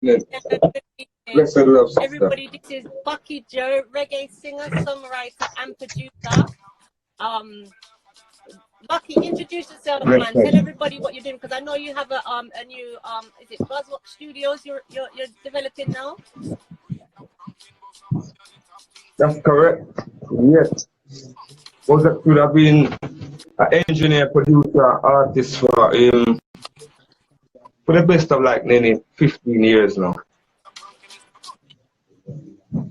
Good evening. Blessed love, sister. Everybody, this is Bucky Joe, reggae singer, songwriter, and producer. Um, Bucky, introduce yourself, man. Tell Blessed. everybody what you're doing, because I know you have a new is it Buzzwatch Studios you're developing now? That's correct. Yes. Was that could have been an engineer, producer, artist for the best of like nearly 15 years now.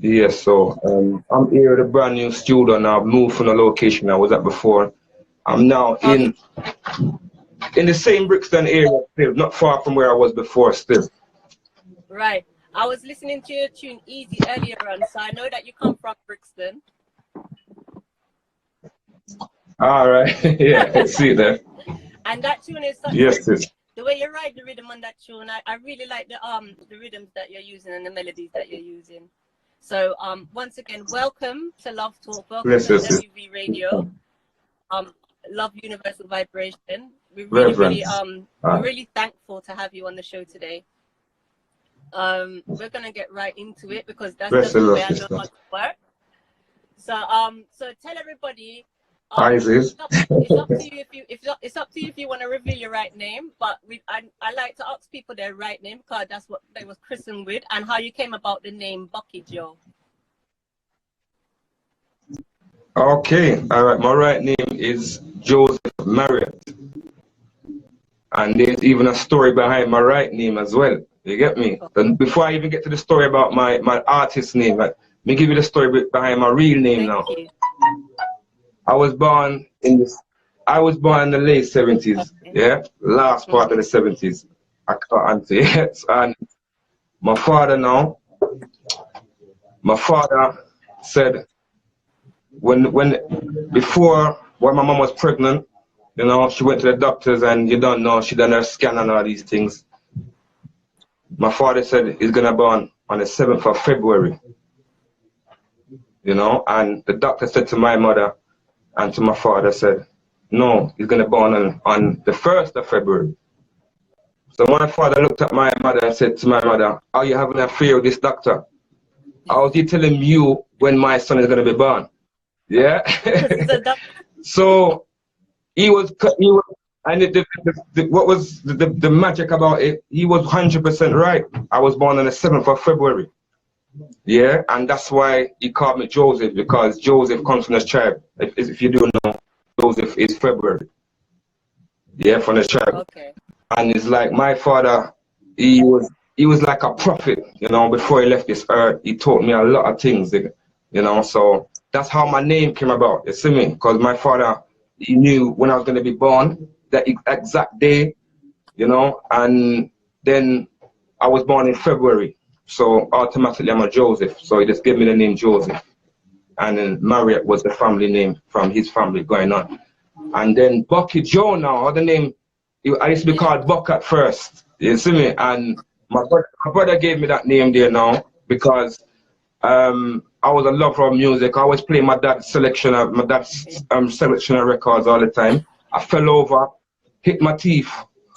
Yes, so I'm here at a brand new studio now. I've moved from the location I was at before. I'm now Okay. in the same Brixton area still, not far from where I was before still. Right. I was listening to your tune Easy earlier on, so I know that you come from Brixton. All right. Yeah, I see that. And that tune is such Yes, sis. the way you write the rhythm on that tune. I really like the rhythms that you're using and the melodies that you're using. So once again, welcome to Love Talk, welcome Yes, to yes, yes. L.U.V Radio. Love Universal Vibration. Reverence. We're really thankful to have you on the show today. We're gonna get right into it because that's Blessed just the love, way I know sister. how to work. So tell everybody. Isis. It's up to you it's up to you if you want to reveal your right name. But I like to ask people their right name because that's what they was christened with, and how you came about the name Bucky Joe. Okay, all right. My right name is Joseph Marriott, and there's even a story behind my right name as well. You get me? And before I even get to the story about my artist name, let me give you the story behind my real name now. Thank you. I was born in the late 70s. Yeah, last part of the 70s. I can't answer yet. And my father said when my mom was pregnant, you know, she went to the doctors and you don't know, she done her scan and all these things. My father said he's gonna born on the 7th of February. You know, and the doctor said to my mother and to my father said, no, he's gonna born on the 1st of February. So my father looked at my mother and said to my mother, are you having an affair with this doctor? How is he telling you when my son is gonna be born? Yeah. So he was, and what was the magic about it? He was 100% right. I was born on the 7th of February. Yeah, and that's why he called me Joseph, because Joseph comes from the tribe. If you do know, Joseph is February. Yeah, from the tribe. Okay. And it's like my father, he was like a prophet, you know, before he left this earth. He taught me a lot of things, you know, so that's how my name came about, you see me? Because my father, he knew when I was going to be born, the exact day, you know, and then I was born in February. So automatically I'm a Joseph. So he just gave me the name Joseph. And then Marriott was the family name from his family going on. And then Bucky Joe now, other name, I used to be called Buck at first. You see me? And my brother gave me that name there now because I was a lover of music. I always play my dad's selection of records all the time. I fell over, hit my teeth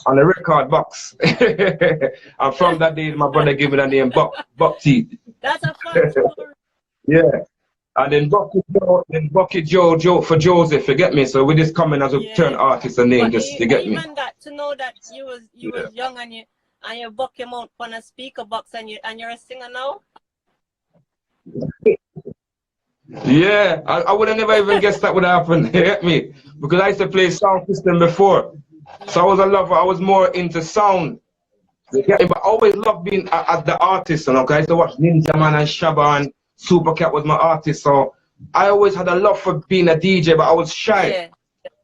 on the record box. And from that day, my brother gave me the name Buck Teeth. That's a fun story. Yeah. And then Bucky Joe for Joseph, you get me? So we just come in as a turn artist and name, just you get me? Even that, to know that you was young and you buck him out on a speaker box and you're a singer now? Yeah, I would have never even guessed that would happen, you get me? Because I used to play sound system before. So I was a lover, I was more into sound. You get me? But I always loved being as the artist, you know, because I used to watch Ninja Man and Shabba, and Supercat was my artist. So I always had a love for being a DJ, but I was shy. Yeah.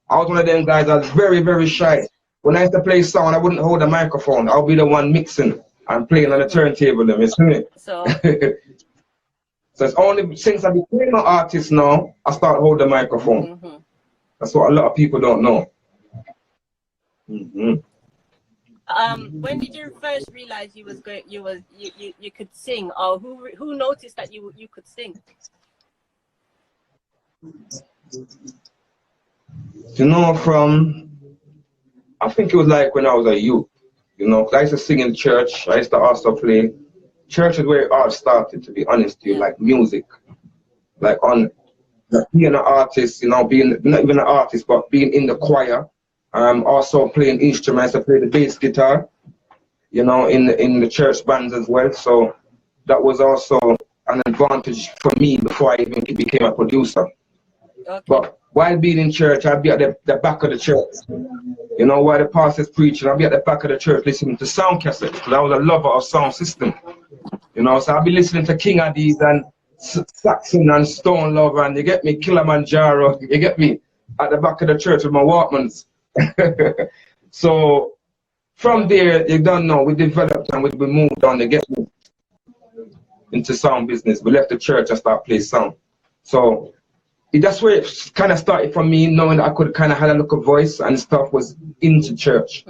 I was one of them guys, I was very, very shy. When I used to play sound, I wouldn't hold the microphone. I'll be the one mixing and playing on the turntable, you see me? So So it's only since I became an artist now, I start holding the microphone. That's what a lot of people don't know. When did you first realize you could sing, or who noticed that you could sing? You know, I think it was like when I was a youth. You know, 'cause I used to sing in church. I used to also play. Church is where it all started, to be honest with you, like music. Like on being an artist, you know, being not even an artist, but being in the choir. Also playing instruments. I play the bass guitar, you know, in the church bands as well. So that was also an advantage for me before I even became a producer. Okay. But while being in church, I'd be at the back of the church. You know, while the pastor's preaching, I'd be at the back of the church listening to sound cassettes, because I was a lover of sound system. You know, so I'd be listening to King Addies and Saxon and Stone Love, and you get me, Kilimanjaro, you get me, at the back of the church with my Walkmans. So from there, you don't know, we developed and we moved on to get me into sound business. We left the church and started playing sound. So that's where it kind of started from me, knowing that I could kind of have a look of voice and stuff, was into church.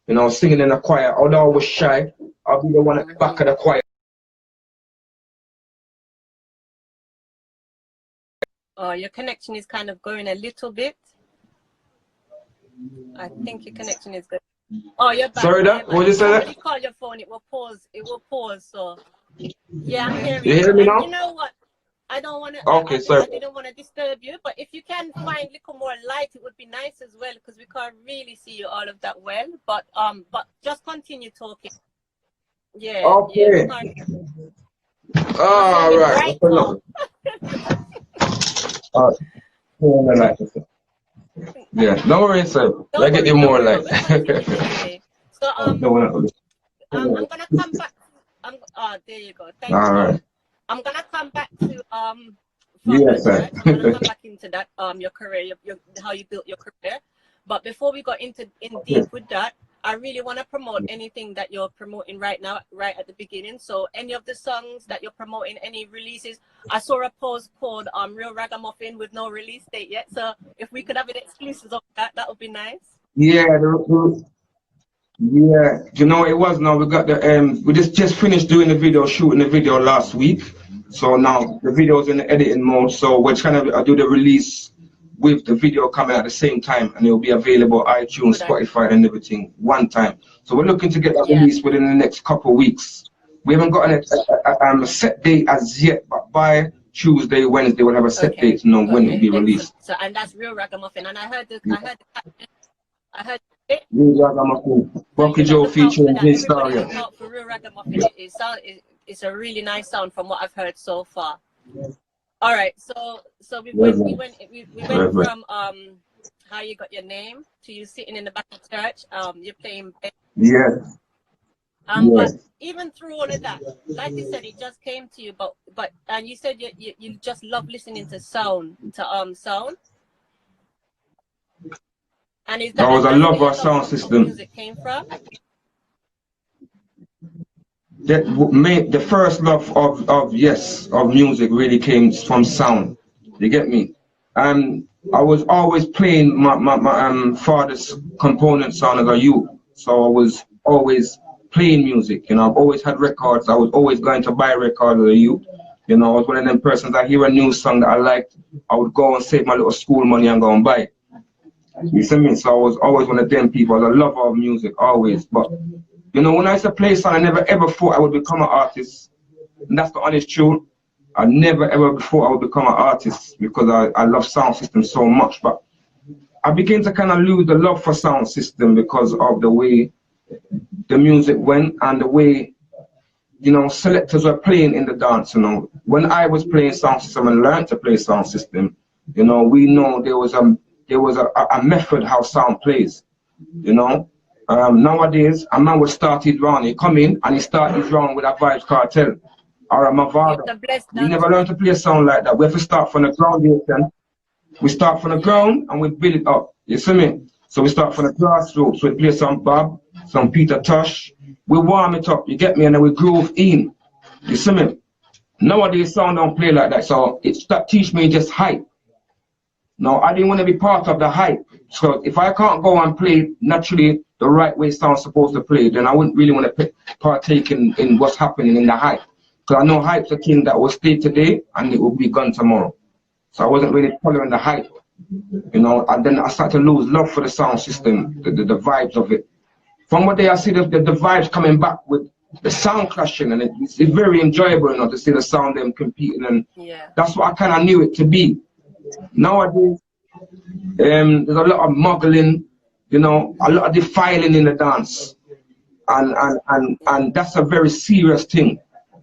You know, singing in the choir. Although I was shy, I'll be the one at the back of the choir. Oh, your connection is kind of going a little bit. I think your connection is good. Oh, you're back. Sorry, that? What did you say? When you call your phone, it will pause. It will pause. So, yeah, I'm hearing you. You hear me now? You know what? I don't want to. Okay, sorry. I didn't want to disturb you, but if you can find a little more light, it would be nice as well, because we can't really see you all of that well. But just continue talking. Yeah. Okay. Yeah, all right. Yeah, no worries, sir. I get you more light. So I'm gonna come back. There you go. Thank you. Right. I'm gonna come back to yes, sir. I'm gonna come back into that your career, your how you built your career. But before we got in deep with that, I really want to promote anything that you're promoting right now, right at the beginning. So any of the songs that you're promoting, any releases. I saw a post called Real Ragamuffin with no release date yet. So if we could have an exclusive of that, that would be nice. Yeah, yeah. You know, it was now we got the we just finished doing the video, shooting the video last week. So now the video's in the editing mode. So we're trying to do the release with the video coming at the same time, and it'll be available iTunes, Spotify, and everything one time. So we're looking to get that released within the next couple of weeks. We haven't got a set date as yet, but by Tuesday, Wednesday, we'll have a set date to know when it'll be released. So, and that's Real Ragamuffin, and I heard Real Ragamuffin, Bucky Joe featuring His Story. For Real Ragamuffin, it's a really nice sound from what I've heard so far. All right, so we went from how you got your name to you sitting in the back of church. You're playing. Yes. But even through all of that, like you said, it just came to you. But and you said you just love listening to sound. And is that? I was a lover of sound system. Music came from. The first love of music really came from sound. You get me? I was always playing my father's component sound as a youth, so I was always playing music. You know, I've always had records. I was always going to buy records as a youth. You know, I was one of them persons. I hear a new song that I liked, I would go and save my little school money and go and buy it. You see me? So I was always one of them people. I was a lover of music, always. But you know, when I used to play sound, I never ever thought I would become an artist. And that's the honest truth. I never ever thought I would become an artist, because I love sound system so much. But I began to kind of lose the love for sound system because of the way the music went and the way, you know, selectors were playing in the dance. You know, when I was playing sound system and learned to play sound system, you know, we know there was a method how sound plays. You know. Nowadays, a man would start his round, he come in and he start his round with a Vibes Cartel or a Mavado. We never learn to play a sound like that. We have to start from the ground. We start from the ground and we build it up. You see me? So we start from the grassroots. We play some Bob, some Peter Tosh. We warm it up, you get me? And then we groove in. You see me? Nowadays, sound don't play like that. So that teach me just hype. No, I didn't want to be part of the hype. So if I can't go and play naturally the right way sound's supposed to play, then I wouldn't really want to partake in what's happening in the hype. Because I know hype's a thing that will stay today and it will be gone tomorrow. So I wasn't really following the hype. You know, and then I started to lose love for the sound system, the vibes of it. from what they I see the vibes coming back with the sound clashing, and it's very enjoyable, you know, to see the sound them competing, and that's what I kind of knew it to be. Nowadays, there's a lot of muggling, you know, a lot of defiling in the dance, and that's a very serious thing.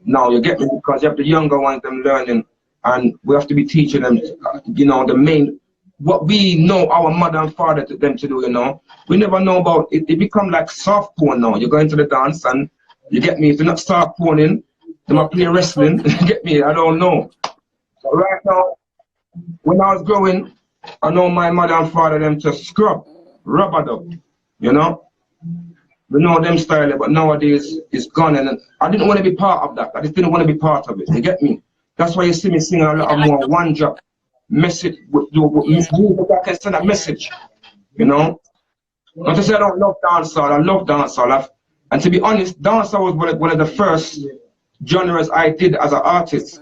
Now you get me, because you have the younger ones them learning, and we have to be teaching them, you know, the main what we know our mother and father to them to do. You know, we never know about it. It become like soft porn now. You go into the dance and you get me. If you're not soft porning, they might play wrestling. You get me? I don't know. So right now, when I was growing, I know my mother and father them to scrub, rubber dub, you know. We know them style, but nowadays it's gone, and I didn't want to be part of that. I just didn't want to be part of it. You get me? That's why you see me singing a lot of more one drop message. I can send a message, you know. Not to say I don't love dancehall. I love dancehall. And to be honest, dancehall was one of the first genres I did as an artist.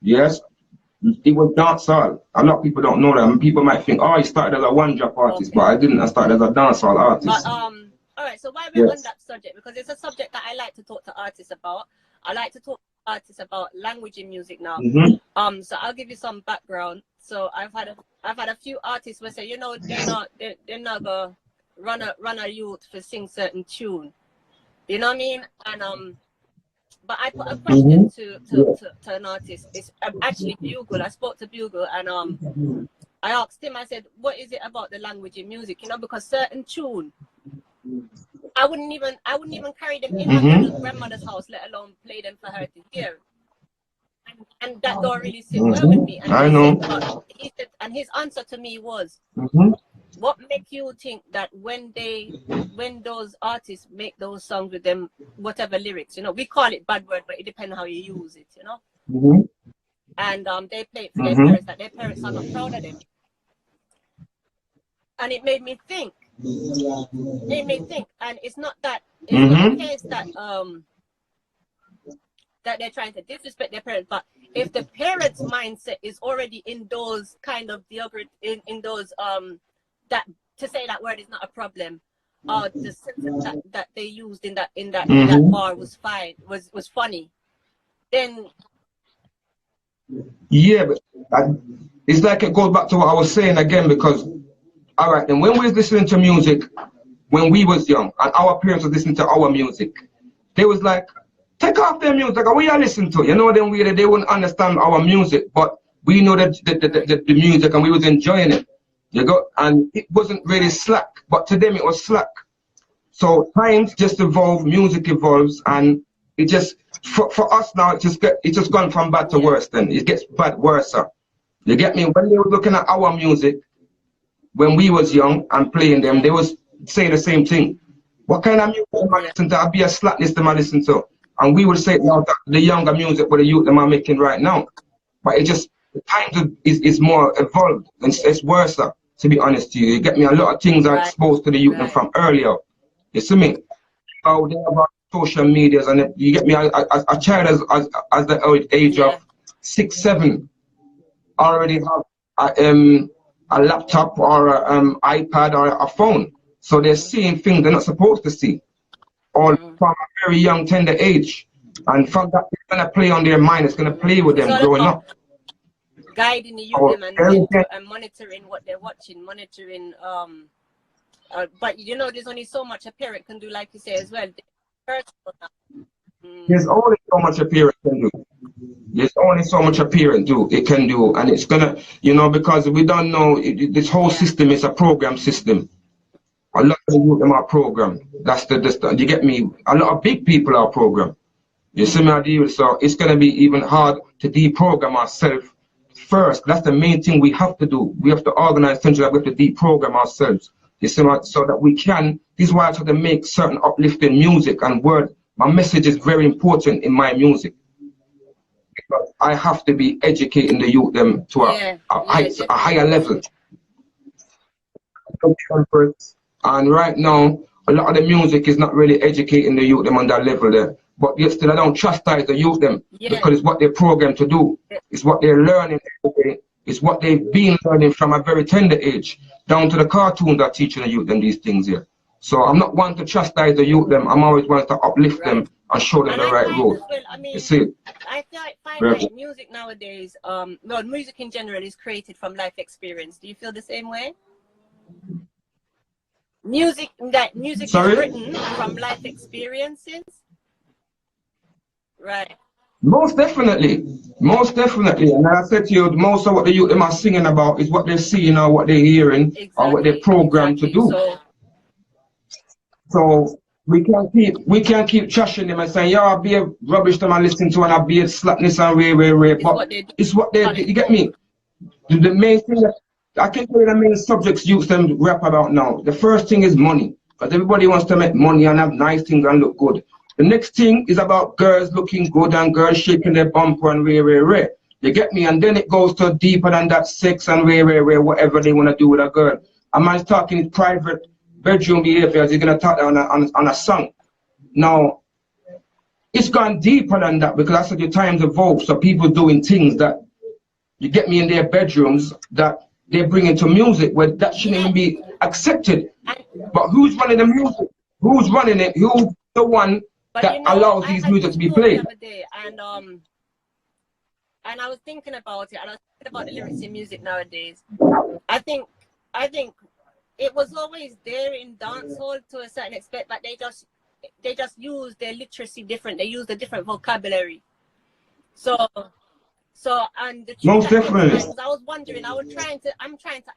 Yes, it was dancehall. A lot of people don't know that. And people might think, oh, you started as a one drop artist, but I didn't. I started as a dancehall artist. But all right, so why we're on that subject, because it's a subject that I like to talk to artists about. I like to talk to artists about language in music now. So I'll give you some background. So I've had a few artists who say, you know, they're not gonna run a youth for sing certain tune. You know what I mean? And but I put a question to an artist. It's actually Bugle. I spoke to Bugle, and I asked him. I said, what is it about the language in music? You know, because certain tune, I wouldn't even carry them in my grandmother's house, let alone play them for her to hear. And that don't really sit well with me. And I know. He said, and his answer to me was, what makes you think that when those artists make those songs with them, whatever lyrics, you know, we call it bad word, but it depends how you use it, you know. And they play it for their parents, that their parents are not proud of them. And it made me think. It made me think, and it's not that it's not the case that that they're trying to disrespect their parents, but if the parents' mindset is already in those kind of in those that to say that word is not a problem, or the sentence that they used in that bar was fine, was funny, then yeah, but it's like it goes back to what I was saying again, because all right, then when we was listening to music when we was young, and our parents was listening to our music, they was like, take off their music, like, what you listen to? You know, then they wouldn't understand our music, but we know that the music, and we was enjoying it. You go, and it wasn't really slack, but to them it was slack. So times just evolve, music evolves, and it just for us now it just gone from bad to worse. Then it gets bad worse. You get me? When they were looking at our music when we was young and playing them, they was saying the same thing. What kind of music am I listen to? I'd be a slackness them I listen to. And we would say now that the younger music what the youth them are making right now. But it just the times is more evolved, and it's worse, to be honest to you. You get me? A lot of things are exposed to the youth from earlier. You see me? How they have social medias, and you get me? A child as the age of 6, 7 already have a laptop or iPad or a phone. So they're seeing things they're not supposed to see, all from a very young, tender age. And from that, it's going to play on their mind. It's going to play with them growing up. Guiding the youth and monitoring what they're watching, monitoring. But you know, there's only so much a parent can do, like you say as well. There's only so much a parent can do. There's only so much a parent can do, and it's gonna, you know, because we don't know this whole system is a program system. A lot of the them are programmed. That's the you get me. A lot of big people are programmed. You see me, deal. So it's gonna be even hard to deprogram ourselves first. That's the main thing we have to do. We have to organize things like we have to deprogram ourselves. You see me, so that we can. This is why I try to make certain uplifting music and word. My message is very important in my music. Because I have to be educating the youth them to a higher level. And right now, a lot of the music is not really educating the youth them on that level there. But yet still I don't chastise the youth them because it's what they're programmed to do. It's what they're learning. It's what they've been learning from a very tender age, down to the cartoons that are teaching the youth them these things here. So I'm not one to chastise the youth them. I'm always one to uplift them and show them And the I right find road. as well, I mean, You see? I find like music nowadays, well, music in general is created from life experience. Do you feel the same way? Music is written from life experiences, right? Most definitely, most definitely. And I said to you, most of what the youth them are singing about is what they're seeing or what they're hearing or what they're programmed to do. So we can't keep trashing them and saying, yeah, I'll be a rubbish them and listen to and I'll be a slapness and way. But it's what they do. You get me? The main thing that I can tell you the main subjects youth them rap about now. The first thing is money. Because everybody wants to make money and have nice things and look good. The next thing is about girls looking good and girls shaking their bumper and way. You get me? And then it goes to deeper than that, sex and way, whatever they want to do with a girl. A man's talking in private bedroom behavior, he's going to talk on a song. Now, it's gone deeper than that because I said the times evolve. So people doing things that, you get me, in their bedrooms that they bring into music where that shouldn't even be accepted. But who's running the music? Who's running it? Who's the one that allows these music to be played? The other day, and I was thinking about it, and I was thinking about the lyrics in music nowadays. I think it was always there in dancehall to a certain extent, but they just use their literacy different. They use a different vocabulary. So and the truth most definitely. Because I was wondering, I'm trying to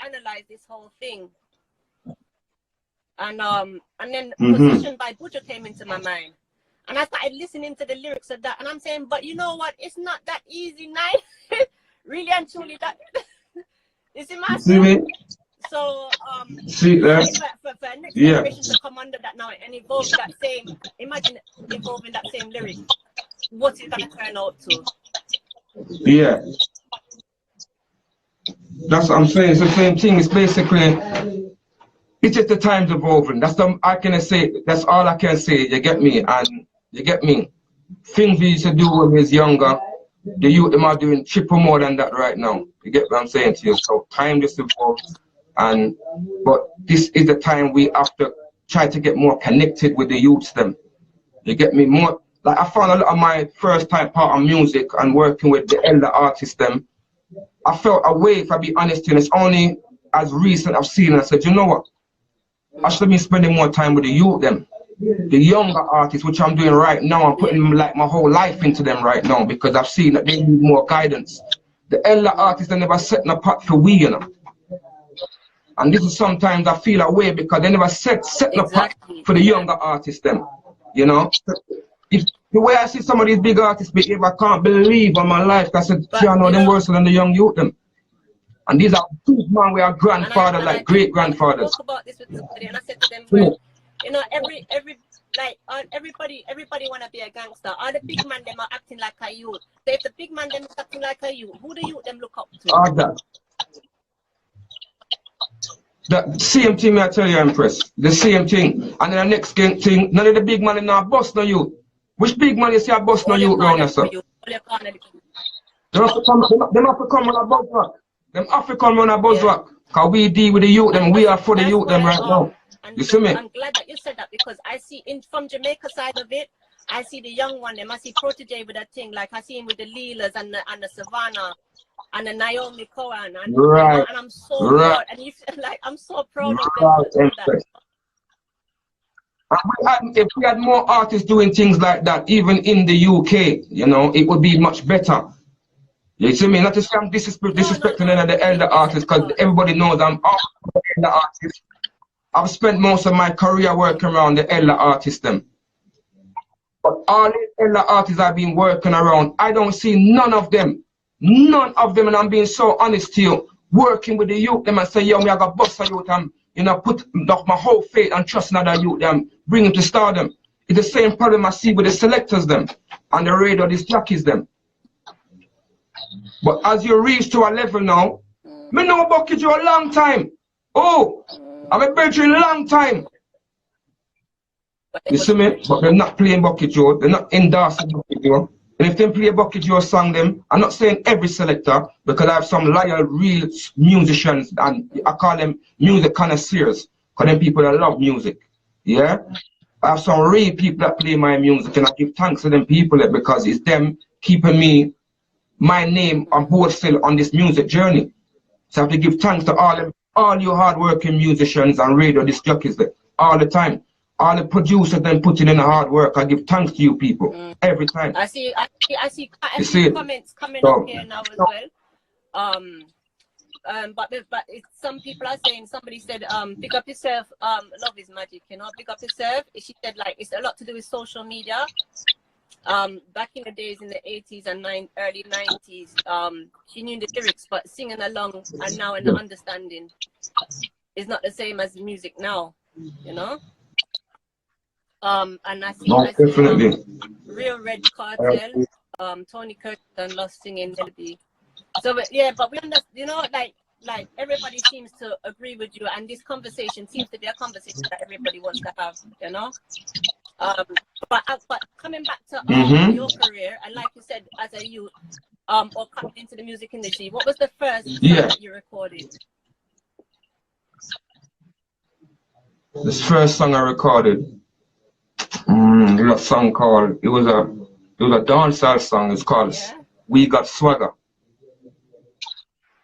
analyze this whole thing. And then Position by Buddha came into my mind. And I started listening to the lyrics of that, and I'm saying, but you know what? It's not that easy, night. Really and truly, that is in my soul. So see that? For next generation to come under that now and evolve that same, imagine evolving that same lyric. What is that turn out to? Yeah. That's what I'm saying. It's the same thing. It's basically, it's just the times evolving. That's that's all I can say. You get me? And you get me? Things we used to do when we was younger, the youth them are doing triple more than that right now. You get what I'm saying to you? So time just evolves, but this is the time we have to try to get more connected with the youths them. You get me? More like I found a lot of my first time part of music and working with the elder artists them. I felt away, if I be honest, and it's only as recent I've seen and I said, you know what? I should be spending more time with the youth them. The younger artists, which I'm doing right now, I'm putting like my whole life into them right now because I've seen that they need more guidance. The elder artists are never setting apart for we, you know. And this is sometimes I feel away because they never setting apart for the younger artists them, you know. If the way I see some of these big artists behave, I can't believe on my life. I said, I know them worse than the young youth them. And these are big man, we are grandfather, like great grandfathers. I spoke about this with somebody and I said to them, well, you know, everybody wanna be a gangster. All the big man them are acting like a youth. So if the big man them is acting like a youth, who the youth them look up to? The same thing I tell you, Empress. The same thing. And then the next thing, none of the big man in our bus no youth. Which big man you see a bus no youth around us, sir? Them have to come on a bus rock. Them have to come on a bus rock. Because we deal with the youth them. We are for the youth them right now. You see me? I'm glad that you said that because I see from Jamaica side of it, I see the young one them. I see Protege with that thing. Like I see him with the Leelas and the Savannah and the Naomi Cohen. And, right. And I'm so proud. And you like I'm so proud of them. If we had more artists doing things like that, even in the UK, you know, it would be much better. You see me? Not to say I'm disrespecting any of the elder artists, because everybody knows I'm all the elder artists. I've spent most of my career working around the elder artists them. But all the elder artists I've been working around, I don't see none of them, and I'm being so honest to you, working with the youth them and say, yo, me I got bust a youth and, you know, put my whole faith and trust in other youth them, bring them to stardom. It's the same problem I see with the selectors them and the radio, these jockeys them. But as you reach to a level now, me know Bucky you a long time. Oh, I'm a bedroom long time. You see me? But they're not playing Bucky Joe, they're not endorsing Bucky Joe. And if they play Bucky Joe song them, I'm not saying every selector, because I have some loyal, real musicians, and I call them music connoisseurs, because them people that love music. Yeah? I have some real people that play my music, and I give thanks to them people because it's them keeping me, my name on board still on this music journey. So I have to give thanks to all you hardworking musicians and radio disc jockeys all the time. All the producers then putting in the hard work. I give thanks to you people every time. I see quite a few comments coming up here now as well. But some people are saying, somebody said, pick up yourself, love is magic, you know, pick up yourself. She said, like, it's a lot to do with social media. Back in the days in the 80s and early 90s, she knew the lyrics, but singing along and now in the understanding is not the same as music now, you know. And I see Real Red Cartel, Tony Curtin loves singing melody. So but we understand, you know, like everybody seems to agree with you, and this conversation seems to be a conversation that everybody wants to have, you know. But coming back to your career, and like you said, as a youth, or coming into the music industry, what was the first song that you recorded? This first song I recorded, a song called, it was a dancehall song. It's called We Got Swagger.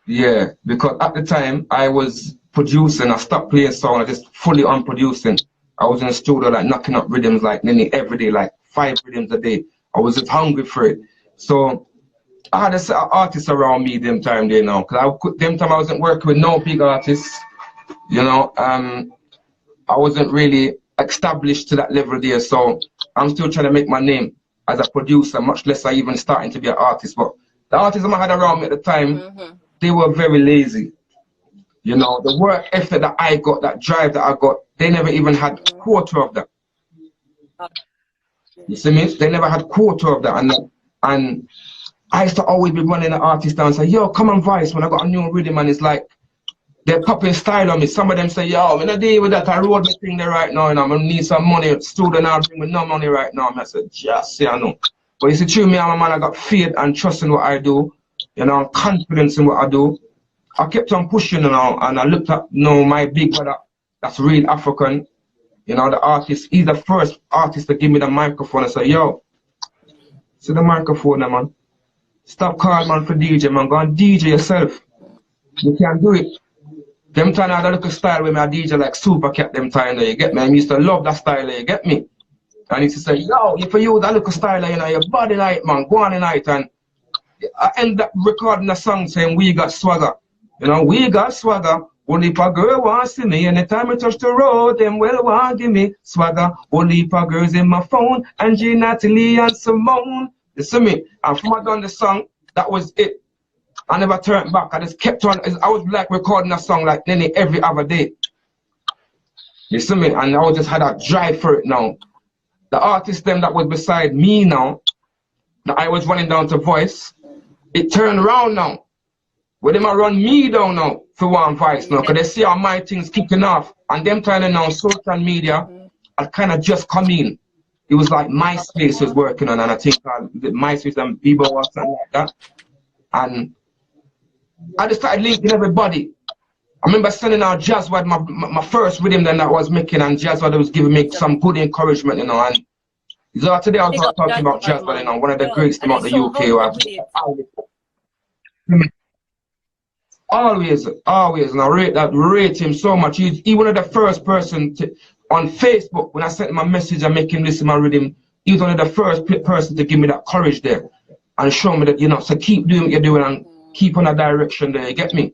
Yeah, because at the time I was producing, I stopped playing songs, I just fully on producing. I was in the studio like knocking up rhythms like nearly every day, like 5 rhythms a day. I was just hungry for it. So I had artists around me them time there now, because them time I wasn't working with no big artists, you know. I wasn't really established to that level there, so I'm still trying to make my name as a producer, much less I even starting to be an artist. But the artists I had around me at the time, they were very lazy. You know, the work ethic that I got, that drive that I got, they never even had a quarter of that. You see me? They never had a quarter of that. And I used to always be running the artist down and say, yo, come on, Vice, when I got a new rhythm, and it's like, they're popping style on me. Some of them say, yo, I'm not deal with that. I wrote the thing there right now, and I'm going to need some money. Student out with no money right now. I said, just say I know. But you see, true, me, I'm a man, I got faith and trust in what I do. You know, confidence in what I do. I kept on pushing, you know, and I looked at, you know, my big brother, that's real African, you know, the artist. He's the first artist to give me the microphone and say, yo, see the microphone, man. Stop calling, man, for DJ, man. Go and DJ yourself. You can do it. Them time I had a little style with my DJ like Super Cat, them time there, you get me? I used to love that style there, you get me? And he used to say, yo, if you use that little style there, you know, your body light, man, go on tonight. And I ended up recording a song saying, we got swagger. You know, we got swagger. Only if a girl wants to see me, anytime I touch the road, them well want give me swagger. Only if a girl's in my phone, Angie, Natalie, and Simone. You see me? And from I done the song, that was it. I never turned back. I just kept on. I was like recording a song like nearly every other day. You see me? And I just had a drive for it now. The artist them that was beside me now, that I was running down to Voice, it turned around now. Where them a run me down now for one Voice now, because they see all my things kicking off. And them time now social media, I kind of just come in. It was like MySpace was working on, and I think MySpace and Bebo or something like that. And I just started linking everybody. I remember sending out Jazzwad, my first rhythm then that I was making, and Jazzwad was giving me some good encouragement, you know. And so today I was talking about Jazzwad, you know, one of the greatest out the UK. Always, and I rate him so much. He one of the first person on Facebook, when I sent him a message and make him listen to my rhythm, he was one of the first person to give me that courage there and show me that, you know, so keep doing what you're doing and keep on a direction there, you get me?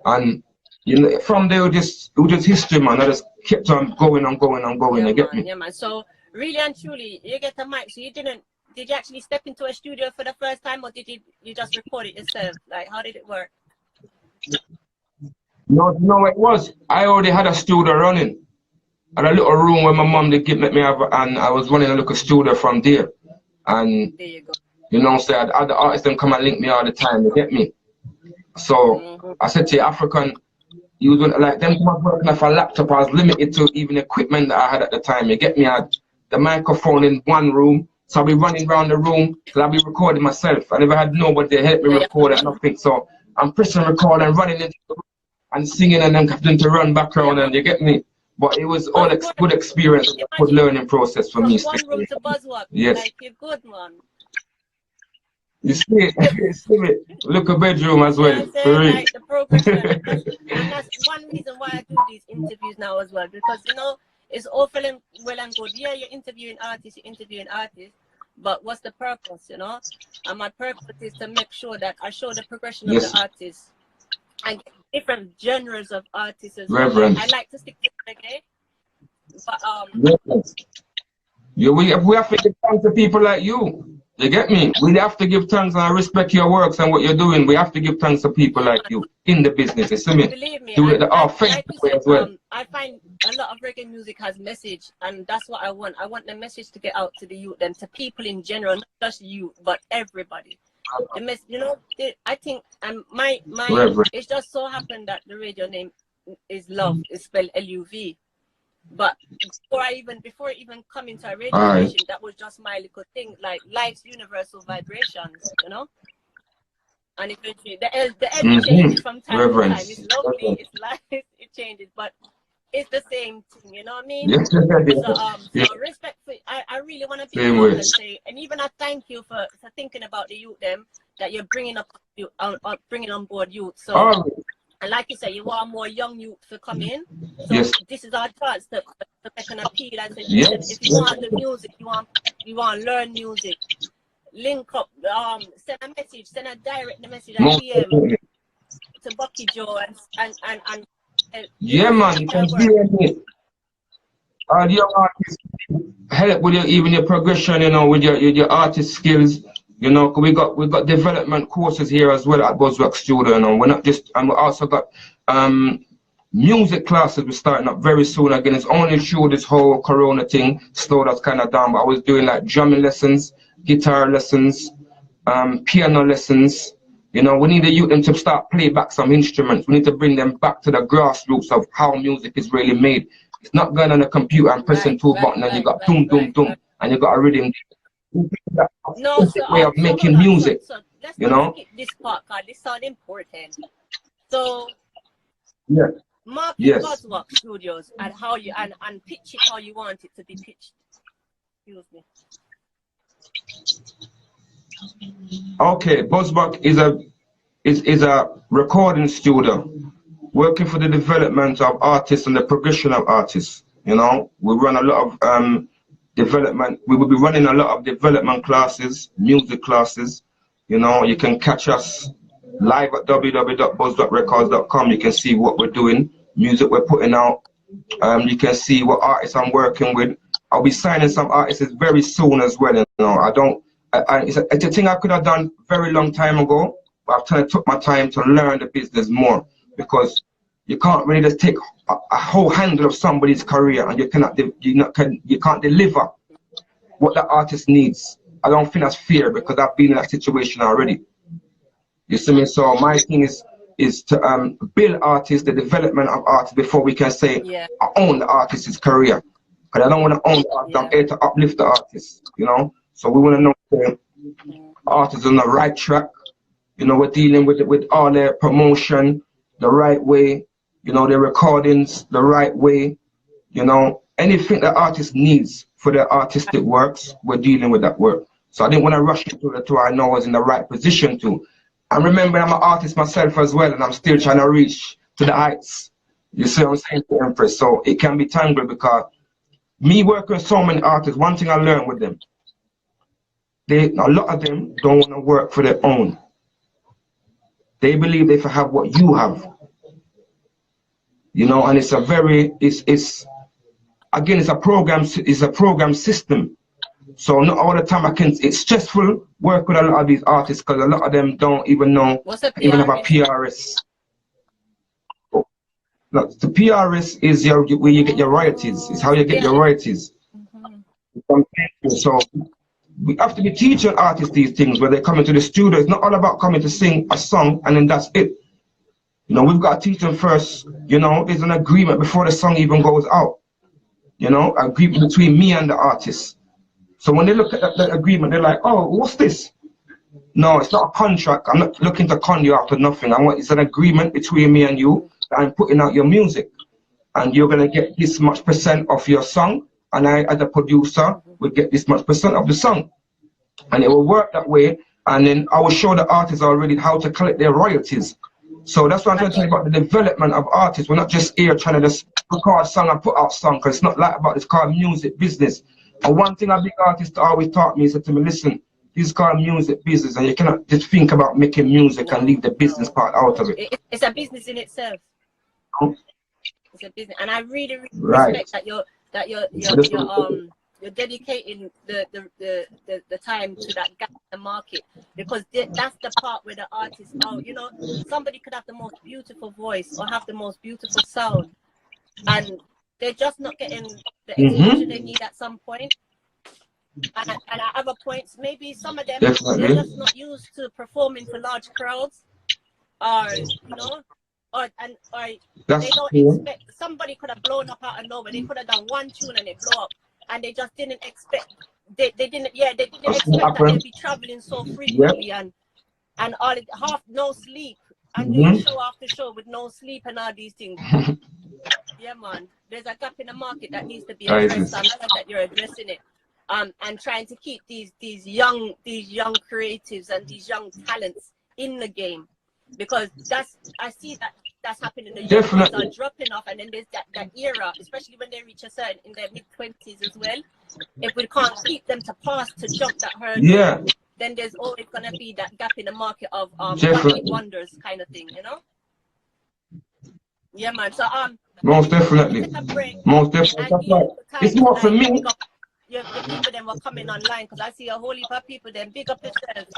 And you know, from there it was just history, man. I just kept on going, you get me? Yeah, man. So really and truly, you get a mic, so did you actually step into a studio for the first time, or did you just record it yourself? Like, how did it work? No, it was. I already had a studio running. I had a little room where my mom did let me have, and I was running a little studio from there. And there you go. You know, so I had other artists them come and link me all the time, you get me? So I said to you, African, you was like them working off a laptop, I was limited to even equipment that I had at the time, you get me? I had the microphone in one room, so I'll be running around the room till I'll be recording myself. I never had nobody to help me record and nothing, so I'm pressing record and running into the room and singing and then having to run back around, and you get me? but it was Oh, all good experience, good learning process for me. From one room to buzzwalk. Yes. Like, you're good, man. You see it, you see it. Look a bedroom as well. For real. Like the progression, and that's one reason why I do these interviews now as well, because you know it's all well and good. Yeah, you're interviewing artists, but what's the purpose, you know? And my purpose is to make sure that I show the progression of the artists and different genres of artists as well. I like to stick to reggae, but we have to give thanks to people like you. You get me? We have to give thanks and I respect your works and what you're doing. We have to give thanks to people like you in the business. You see me? Believe me, do it like you said, as well. I find a lot of reggae music has message, and that's what I want. I want the message to get out to the youth and to people in general, not just you, but everybody. You know, I think, and my it's just so happened that the radio name is Love, is spelled L-U-V. But before I even come into a radio station, that was just my little thing, like life's universal vibrations, you know. And eventually, the L changes from time to time. It's lovely, it's life, it changes, but it's the same thing, you know what I mean? So respectfully, I really want to be able and say, and even I thank you for thinking about the youth them that you're bringing on board youth. So. And like you say, you want more young youth to come in. So this is our chance to make an appeal and say, if you want the music, you want to learn music, link up, send a message, send a direct message at DM to Bucky Joe and yeah, man, you can DM me. All your artists help with even your progression, you know, with your artist skills. You know, we got development courses here as well at Buzzrock Studio, and we're not just, and we also got music classes. We're starting up very soon again. It's only through this whole Corona thing slowed us kind of down. But I was doing like drumming lessons, guitar lessons, piano lessons. You know, we need the youth them to start play back some instruments. We need to bring them back to the grassroots of how music is really made. It's not going on a computer and pressing two buttons and you got dum dum dum and you got a rhythm. No, way of making music, let's you know. Skip this part, cause this sounds important. So, market Buzzwalk Studios and how you and pitch it how you want it to be pitched. Excuse me. Okay, Buzzwalk is a recording studio working for the development of artists and the progression of artists. You know, we run a lot of development. We will be running a lot of development classes, music classes. You know, you can catch us live at www.buzz.records.com. You can see what we're doing, music we're putting out. You can see what artists I'm working with. I'll be signing some artists very soon as well. You know, it's a thing I could have done very long time ago, but I've kind of took my time to learn the business more, because you can't really just take a whole handle of somebody's career and you can't deliver what the artist needs. I don't think that's fair, because I've been in that situation already. You see me? So my thing is to build artists, the development of artists, before we can say I own the artist's career. Because I don't want to own the artist. I'm here to uplift the artist, you know. So we want to know the artists on the right track. You know, we're dealing with all their promotion the right way. You know, their recordings the right way. You know, anything the artist needs for their artistic works, we're dealing with that work. So I didn't want to rush into it until I know I was in the right position to. And remember, I'm an artist myself as well, and I'm still trying to reach to the heights. You see what I'm saying, Empress? So it can be tangled, because me working with so many artists, one thing I learned with them, a lot of them don't want to work for their own. They believe they can have what you have. You know, and it's a very, again, it's a program system. So not all the time it's stressful work with a lot of these artists, because a lot of them don't even know, even have a PRS. No, the PRS is where you get your royalties. It's how you get your royalties. So we have to be teaching artists these things when they come into the studio. It's not all about coming to sing a song and then that's it. You know, we've got to teach them first. You know, there's an agreement before the song even goes out. You know, agreement between me and the artist. So when they look at the agreement, they're like, oh, what's this? No, it's not a contract. I'm not looking to con you after nothing. It's an agreement between me and you that I'm putting out your music. and you're gonna get this much percent of your song, and I, as a producer, will get this much percent of the song, and it will work that way. And then I will show the artists already how to collect their royalties. So that's what I'm trying to tell you about the development of artists. We're not just here trying to just record a song and put out song, because it's not like about, it's called music business. And one thing a big artist always taught me, he said to me, listen, this is called music business, and you cannot just think about making music and leave the business part out of it. It's a business in itself. It's a business, and I really, really right. respect that you're dedicating the time to that gap in the market, because that's the part where the artists are, you know, somebody could have the most beautiful voice or have the most beautiful sound, and they're just not getting the exposure they need at some point. And at other points, maybe some of them, they're just not used to performing for large crowds, or, you know, or they don't expect, somebody could have blown up out of nowhere. They could have done one tune and it blew up, and they just didn't expect, they didn't expect that they'd be traveling so frequently, and all half no sleep, and doing show after show with no sleep and all these things. Yeah, man, there's a gap in the market that needs to be addressed. I'm glad that you're addressing it, and trying to keep these young creatives and these young talents in the game, because I see that's happening. The young ones are dropping off, and then there's that era, especially when they reach a certain, in their mid-20s as well. If we can't keep them to pass, to jump that hurdle, then there's always gonna be that gap in the market of one-hit wonders kind of thing, you know. Yeah, man. So most definitely. Most definitely. It's more for me. The people then were coming online, because I see a whole heap of people then. Big up yourselves.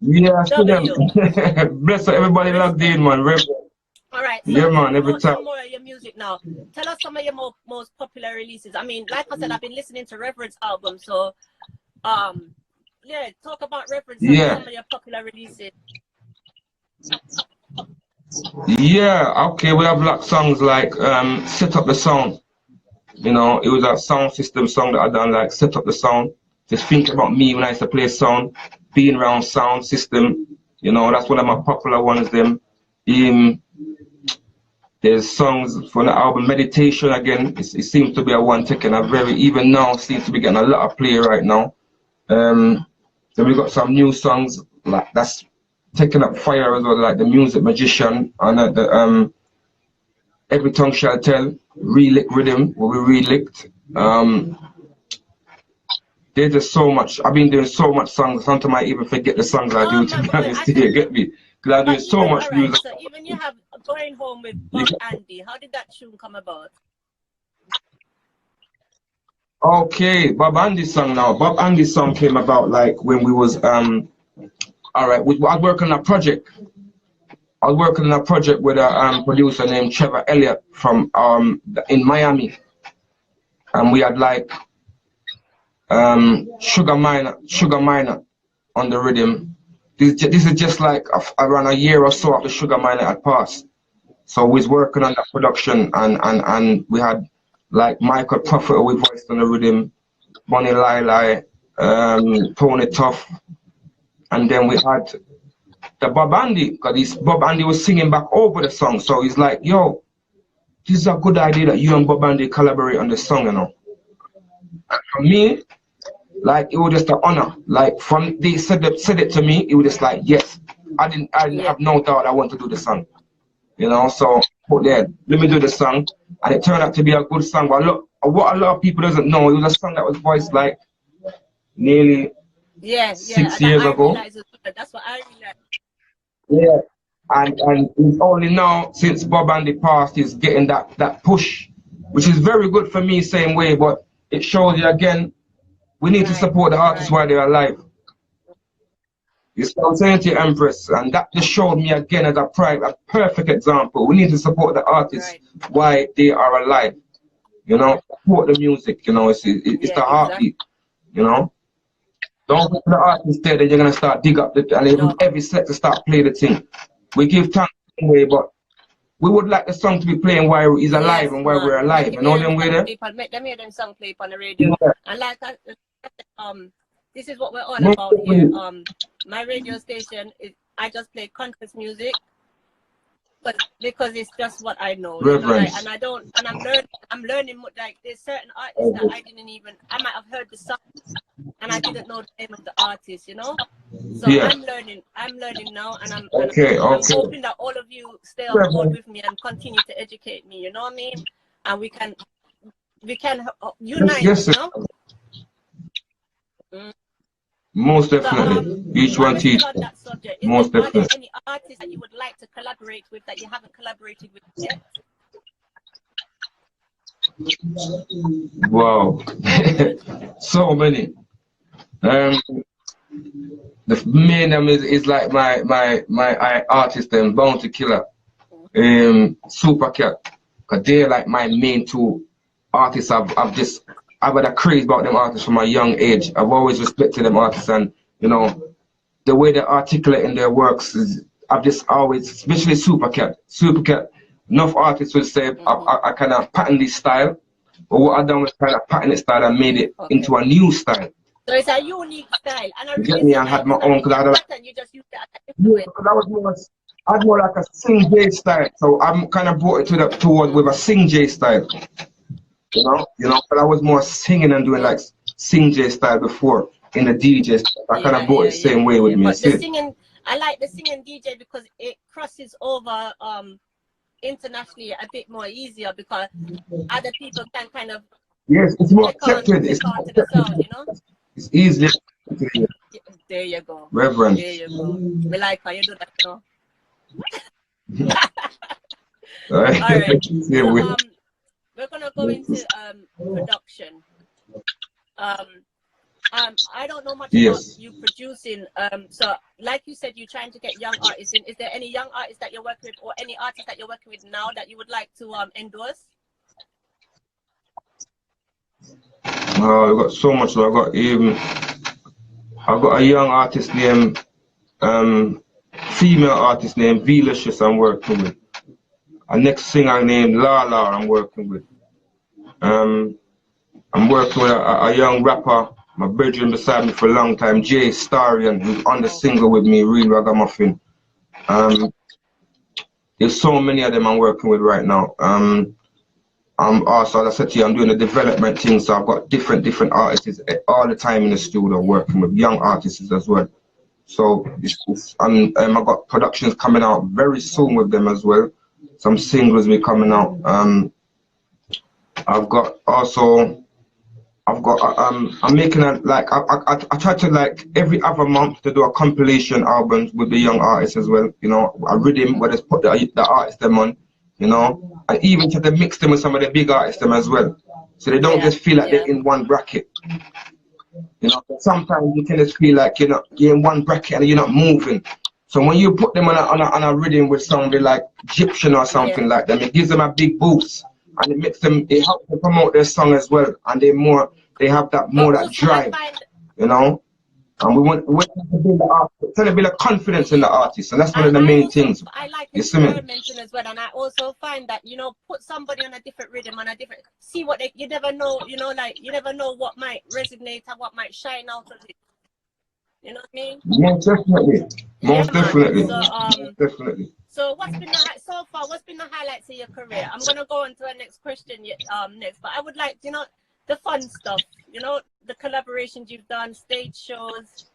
Yeah, I see them. Bless everybody logged in, man. All right. So yeah, man. Every time. More of your music now. Tell us some of your most popular releases. I mean, like I said, I've been listening to Reverend's album, so yeah, talk about Reverend's some of your popular releases. Yeah, okay, we have like songs like Set Up the Sound. You know, it was a sound system song that I done, like Set Up the Sound. Just think about me when I used to play sound, being around sound system. You know, that's one of my popular ones. Them. There's songs for the album Meditation again. It seems to be a one taking a very, even now, seems to be getting a lot of play right now. Then we got some new songs like that's taking up fire as well, like the Music Magician and the Every Tongue Shall Tell, Relick Rhythm, where we relicked. There's just so much. I've been doing so much songs. Sometimes I even forget the songs I do, to be honest. You get me? Because I'm doing so much music. So even you have Going Home with Bob Andy. How did that tune come about? Okay, Bob Andy's song now. Bob Andy's song came about like when we was all right, I was working on a project. I was working on a project with a producer named Trevor Elliott from in Miami, and we had like Sugar Minor on the rhythm. This is just like around a year or so after Sugar Minor had passed. So we was working on that production, and we had like Michael Prophet we voiced on the rhythm, Bonnie Lili, Tony Tuff, and then we had the Bob Andy, because Bob Andy was singing back over the song. So he's like, yo, this is a good idea that you and Bob Andy collaborate on the song, you know. And for me, like it was just an honor. Like from they said it to me, it was just like, yes, I didn't have no doubt I want to do the song. You know, so let me do the song. And it turned out to be a good song. But look, what a lot of people doesn't know, it was a song that was voiced like nearly 6 years ago. That's what I realized. Yeah, and it's only now since Bob Andy passed is getting that push, which is very good for me, same way. But it shows you again, we need to support the artists while they're alive. You see what I'm saying to you, Empress? And that just showed me again as a perfect example. We need to support the artists while they are alive. You know, support the music. You know, it's the heartbeat. You know. Don't go to the artist there that you're gonna start dig up and every set to start play the thing. We give thanks anyway, but we would like the song to be playing while he's alive and while we're alive. You know them way there? Make them hear them song play on the radio. And like this is what we're all about here. My radio station is I just play conscious music. because it's just what I know, you know, Reverence. like, and I don't, and I'm learning like there's certain artists that I didn't even, I might have heard the song and I didn't know the name of the artist, you know. So Yeah. I'm learning now, and I'm hoping that all of you stay on board with me and continue to educate me, you know what I mean? And we can unite, yes, you know. Most definitely. Each one teach. On that subject, Most definitely. Are there any artists that you would like to collaborate with that you haven't collaborated with yet? Wow. So many. The main them is like my artist and Bounty Killer, Super Cat, cause they're like my main two artists. I've had a craze about them artists from a young age. I've always respected them artists, and you know the way they articulate in their works is I've just always, especially Super Cat. Enough artists will say I kind of patterned this style, but what I done was kind of pattern it style and made it into a new style. So it's a unique style, and I you get me? I had my own, because I had you just used that. Yeah, because I had more like a sing J style, so I'm kind of brought it towards with a sing J style. You know, but I was more singing and doing like sing J style before in the DJ style. I kind of brought it the same way with me. But the singing, I like the singing DJ because it crosses over internationally a bit more easier, because other people can kind of it's more accepted. It's more accepted. The sound, you know. It's easier. There you go. Reverend. There you go. We like how you do that, you know. All right. So, we're gonna go into production. I don't know much about you producing. So like you said, you're trying to get young artists in. Is there any young artists that you're working with, or any artists that you're working with now that you would like to endorse? Oh, I got so much. I got a young artist named female artist named V-Licious I'm working with. A next singer named Lala I'm working with. I'm working with a young rapper, my brethren beside me for a long time, Jay Starian, who's on the single with me, Real Ragamuffin. There's so many of them I'm working with right now. I'm also, as I said to you, I'm doing the development thing, so I've got different artists all the time in the studio working with young artists as well. So I've got productions coming out very soon with them as well. Some singles will be coming out. I'm making I try to like every other month to do a compilation album with the young artists as well. You know, a rhythm where they put the artists them on, you know, and even try to mix them with some of the big artists them as well, so they don't just feel like they're in one bracket. You know, sometimes you can just feel like you're in one bracket and you're not moving. So when you put them on a rhythm with somebody like Egyptian or something like that, it gives them a big boost, and it helps them promote their song as well, and they have that that drive, you know. And we want to build a confidence in the artist, and that's one of the main things. I like experimenting as well, and I also find that, you know, put somebody on a different rhythm, on a different, see what you never know, you know, like you never know what might resonate and what might shine out of it. You know what I mean? Most definitely. Most definitely. So, definitely. So what's been what's been the highlights of your career? I'm gonna go on to the next question next, but I would like, you know, the fun stuff, you know, the collaborations you've done, stage shows.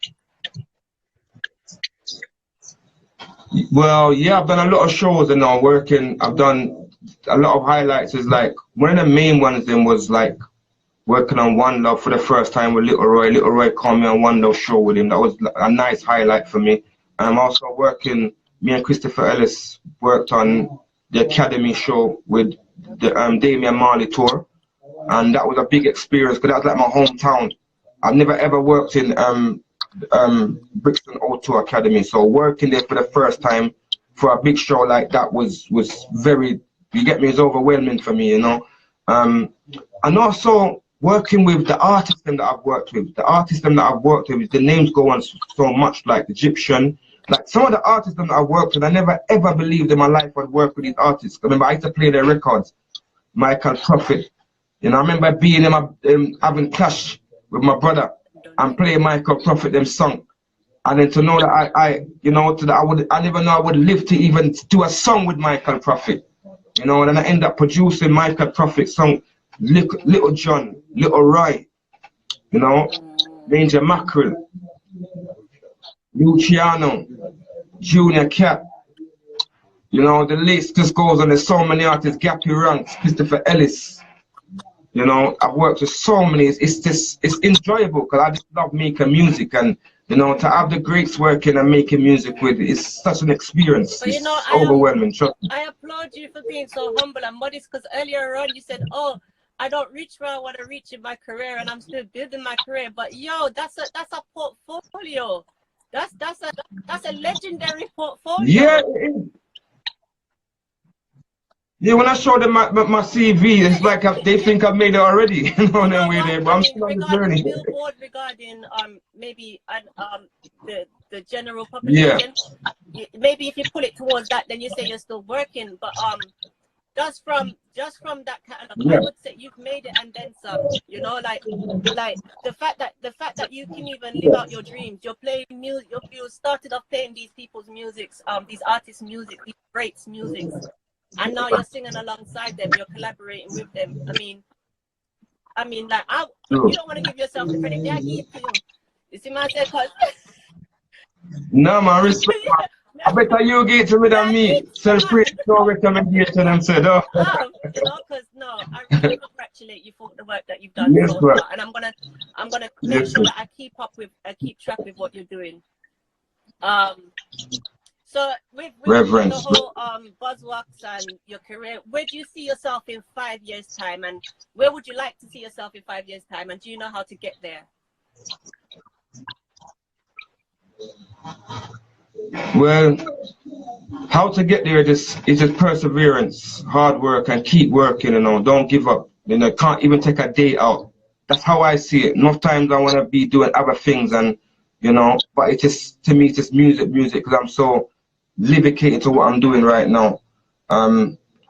Well, yeah, I've done a lot of shows and now working. I've done a lot of highlights. Is like one of the main ones then was like working on One Love for the first time with Little Roy. Little Roy called me on One Love show with him. That was a nice highlight for me. And I'm also working, me and Christopher Ellis worked on the Academy show with the Damian Marley tour. And that was a big experience because that was like my hometown. I've never ever worked in Brixton O2 Academy, so working there for the first time for a big show like that was very, you get me, it's overwhelming for me, you know. And also working with the artists that I've worked with. The names go on so much, like Egyptian, like some of the artists that I've worked with. I never ever believed in my life I'd work with these artists. I remember I used to play their records, Michael Prophet. You know, I remember being in having clash with my brother and playing Michael Prophet them song. And then to know that you know, I never know I would live to even do a song with Michael Prophet. You know, and then I end up producing Michael Prophet's song, Little John, Little Roy, you know, Ranger Mackerel, Luciano, Junior Cat. You know, the list just goes on. There's so many artists, Gappy Ranks, Christopher Ellis. You know, I've worked with so many. It's enjoyable because I just love making music, and you know, to have the greats working and making music with is such an experience. But, you know, it's overwhelming. I applaud you for being so humble and modest, because earlier on you said, "Oh, I don't reach where I want to reach in my career, and I'm still building my career." But yo, that's a portfolio. That's a legendary portfolio. Yeah. Yeah, when I show them my CV, it's like they think I've made it already. You know, them way there, but I'm still on the journey. Billboard, regarding maybe the general population, maybe if you pull it towards that, then you say you're still working. But just from that kind of, I would say you've made it and then some. You know, like the fact that you can even live out your dreams. You're playing music. You started off playing these people's musics, these artists' music, these greats' musics. And now you're singing alongside them, you're collaborating with them. I mean, like, you don't want to give yourself the credit. They give it to you. You see my say, cause no, man, respect. Yeah, I better you get to me than me. Celebrate your recommendation and said, oh. You know, because no, I really congratulate you for the work that you've done so far, and I'm gonna make sure that I keep track with what you're doing. So with the whole Buzzwalks and your career, where do you see yourself in 5 years' time, and where would you like to see yourself in 5 years' time, and do you know how to get there? Well, how to get there is just perseverance, hard work, and keep working. You know, don't give up. You know, can't even take a day out. That's how I see it. Enough times I want to be doing other things, and you know, but it's just, to me, it's just music, because I'm so dedicated to what I'm doing right now.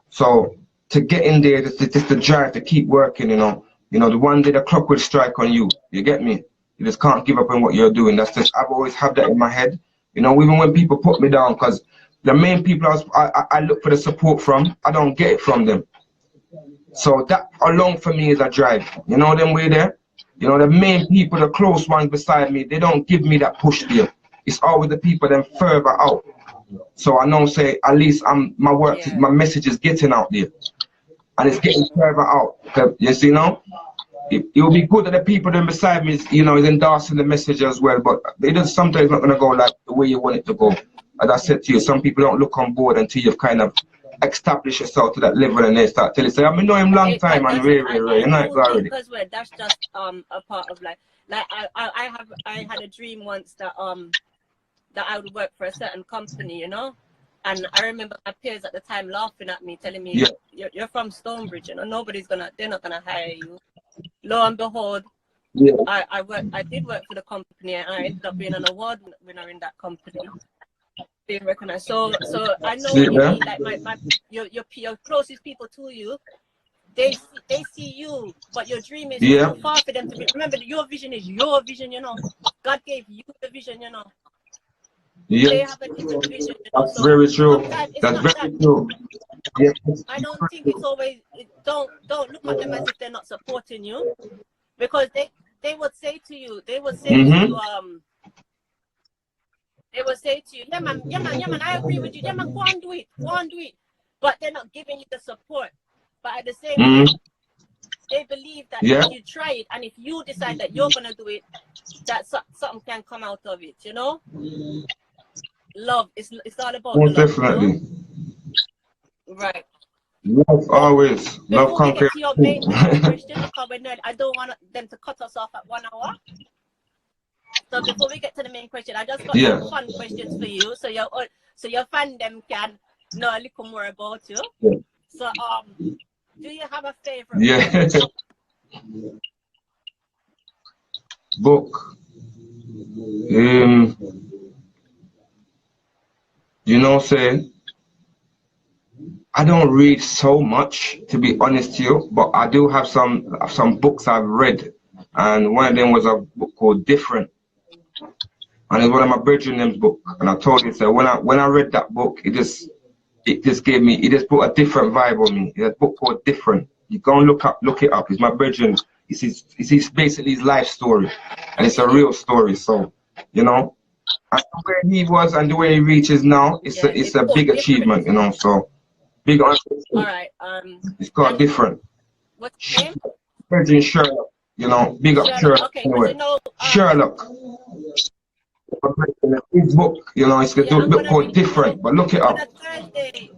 So to get in there, just the drive to keep working, you know, the one day the clock will strike on you. You get me? You just can't give up on what you're doing. That's just, I've always had that in my head. You know, even when people put me down, because the main people I look for the support from, I don't get it from them. So that alone for me is a drive. You know them way there? You know, the main people, the close ones beside me, they don't give me that push there. It's always the people them further out. So I know, say, at least my work, my message is getting out there, and it's getting further out. You see, now it will be good that the people then beside me, is endorsing the message as well. But it is sometimes not gonna go like the way you want it to go. As I said to you, some people don't look on board until you've kind of established yourself to that level, and they start telling you, say, I've been knowing him long time, and you know it's already. Because that's just a part of life. Like I had a dream once that that I would work for a certain company, you know, and I remember my peers at the time laughing at me, telling me, you're from Stonebridge, you know, they're not gonna hire you. Lo and behold, I did work for the company, and I ended up being an award winner in that company, being recognized. So I know what you mean. Like your closest people to you, they see you, but your dream is too far for them to be. Remember, your vision is your vision, you know. God gave you the vision, you know. Yeah, they have a different vision. That's very true. That's very true. Yeah. I don't think it's always. Don't look at them as if they're not supporting you, because they would say to you, they would say to you, yeah man, I agree with you, yeah man, go and do it, but they're not giving you the support. But at the same time, they believe that if you try it, and if you decide that you're gonna do it, that something can come out of it, you know. Love, it's all about love, definitely. You know? Right. Love always. Love conquers. Before we get to your main question, because I don't want them to cut us off at 1 hour. So before we get to the main question, I just got some fun questions for you, so your fan them can know a little more about you. Yeah. So do you have a favorite book? You know, say I don't read so much, to be honest to you, but I do have some books I've read, and one of them was a book called Different. and it's one of my brethren's book. And I told you, so when I read that book, it just put a different vibe on me. It's a book called Different. You go and look it up. It's my brethren. It's basically his life story, and it's a real story. So, you know, and where he was and the way he reaches now, it's a big achievement, you know. So, big on. All right. It's called Different. What's your name? Brethren Sherlock. You know, big up Sherlock. Okay, anyway. you know, Sherlock. His book, you know, it's a book called Different, but look it up. On a Thursday,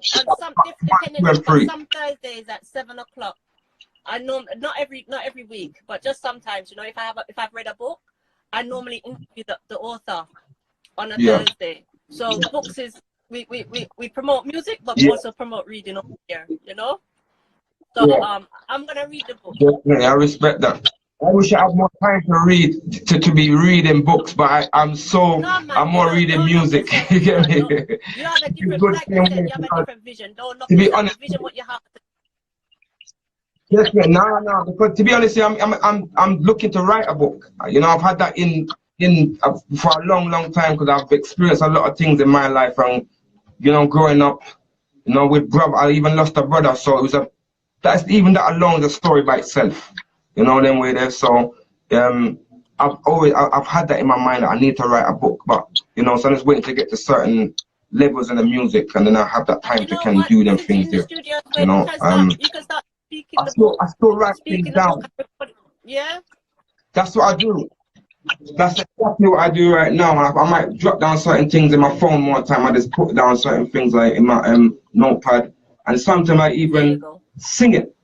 depending on some Thursdays at 7 o'clock. I know not every week, but just sometimes, you know, if I've read a book, I normally interview the author on a Thursday. So books is we promote music, but we also promote reading over here, you know. So I'm gonna read the book. Definitely, I respect that. I wish I had more time to read, to be reading books, but I'm more reading music. You get me? You have a different, like you said, you have a different vision. Don't look at the vision what you have. Yes, no, because to be honest, I'm looking to write a book. You know, I've had that in for a long time because I've experienced a lot of things in my life, and you know, growing up, you know, with brother, I even lost a brother, so it was that alone is a story by itself. You know, them way there. So I've had that in my mind that I need to write a book, but you know, so I'm just waiting to get to certain levels in the music, and then I have that time to can do them things there. You know, you can start speaking. I still write things down. Yeah. That's what I do. That's exactly what I do right now. I might jot down certain things in my phone one time. I just put down certain things like in my notepad, and sometimes I even sing it.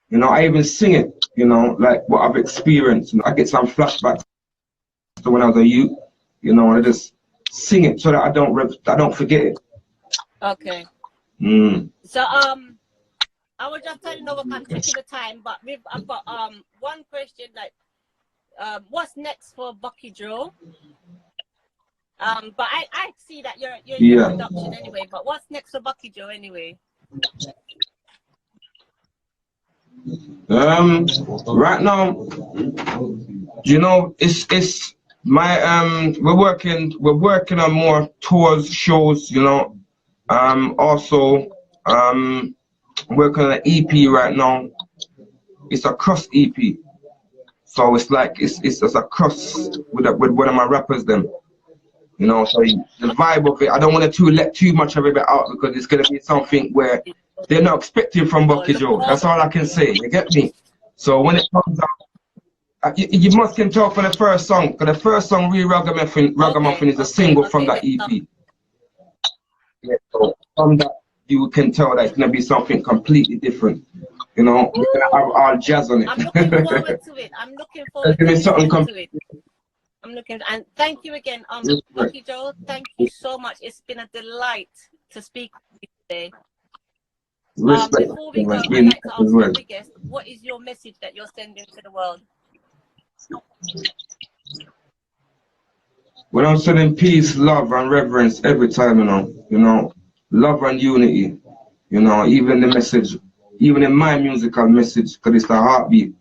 You know, I even sing it, you know, like what I've experienced. I get some flashbacks to when I was a youth, you know, and I just sing it so that I don't forget it. Okay. So I was just telling over I'm taking the time, but I've got one question, like what's next for Bucky Joe? But I see that you're in production anyway, but what's next for Bucky Joe anyway? Right now, you know, it's my we're working on more tours, shows, you know. Also working on an EP right now. It's a cross EP, so it's like it's a cross with one of my rappers them. You know, so the vibe of it, I don't want to let too much of it out because it's gonna be something where they're not expecting from Bucky Joe. That's all I can say. You get me? So when it comes out, you must can talk for the first song. Because the first song, Real Ragamuffin, is a single from that EP. Yeah, so from that, you can tell that it's going to be something completely different. You know, we're going to have all jazz on it. I'm looking forward to it. I'm looking forward to it. I'm looking, and thank you again, Bucky Joe. Thank you so much. It's been a delight to speak with you today. Before we go, I'd like to ask every guest, what is your message that you're sending to the world? When I'm sending peace, love, and reverence every time, you know, love and unity, you know, even the message, even in my musical message, because it's the heartbeat,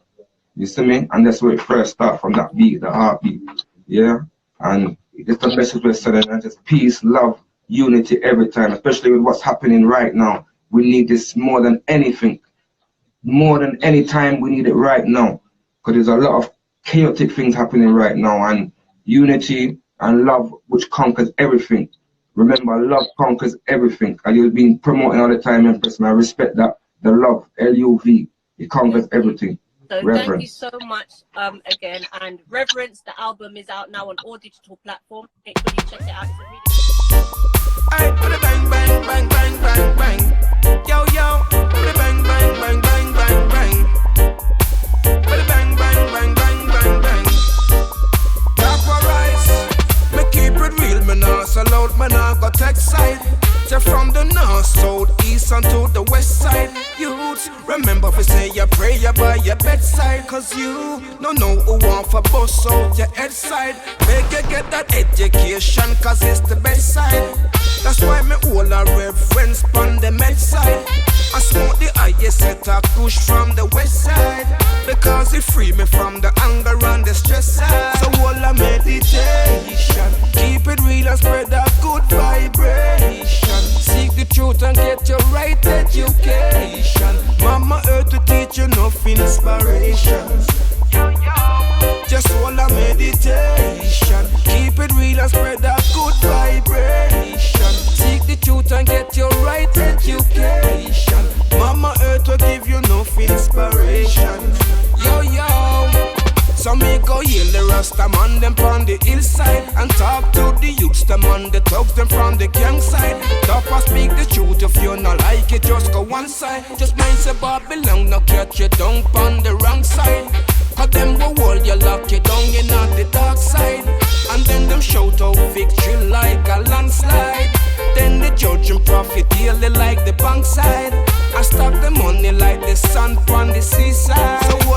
you see me? And that's where it first starts, from that beat, the heartbeat, yeah? And it's the message we're sending, and just peace, love, unity every time, especially with what's happening right now. We need this more than anything. More than any time, we need it right now. Because there's a lot of chaotic things happening right now. And unity and love, which conquers everything. Remember, love conquers everything. And you've been promoting all the time, Empress, and I respect that. The love, L.U.V, it conquers everything. So Reverence. Thank you so much again. And Reverence, the album is out now on all digital platforms. Make sure you check it out. It's a really Hey, bang, bang, bang, bang, bang, bang. Yo, yo, bang, bang, bang, bang, bang, bang. Bang, bang, bang, bang, bang, bang. Aqua rice, me keep it real, me nah so loud, me nah go tech side. So from the north, south, east, and to the west side. Youths, remember if say your prayer by your bedside. Cause you don't know who want for bust out your head side. Make you get that education, cause it's the best side. That's why me all a reverence on the med side. I smoke the highest set of push from the west side, because it free me from the anger and the stress side. So all a meditation, keep it real and spread a good vibration. Seek the truth and get your right education. Mama Earth to teach you enough inspirations. Just all a meditation, keep it real and spread a good vibration. Seek the truth and get your right education. Mama Earth will give you enough inspiration. Yo, yo. So me go heal the Rasta man them from the hillside, and talk to the youths them on the thugs them from the gang side. Top and speak the truth, if you not like it, just go one side. Just mind say Babylon, no catch you down on the wrong side. Cause them will hold you, lock you down in on the dark side. And then them shout out victory like a landslide. Then the judge and prophet daily like the bank side. I stack the money like the sand on the seaside. So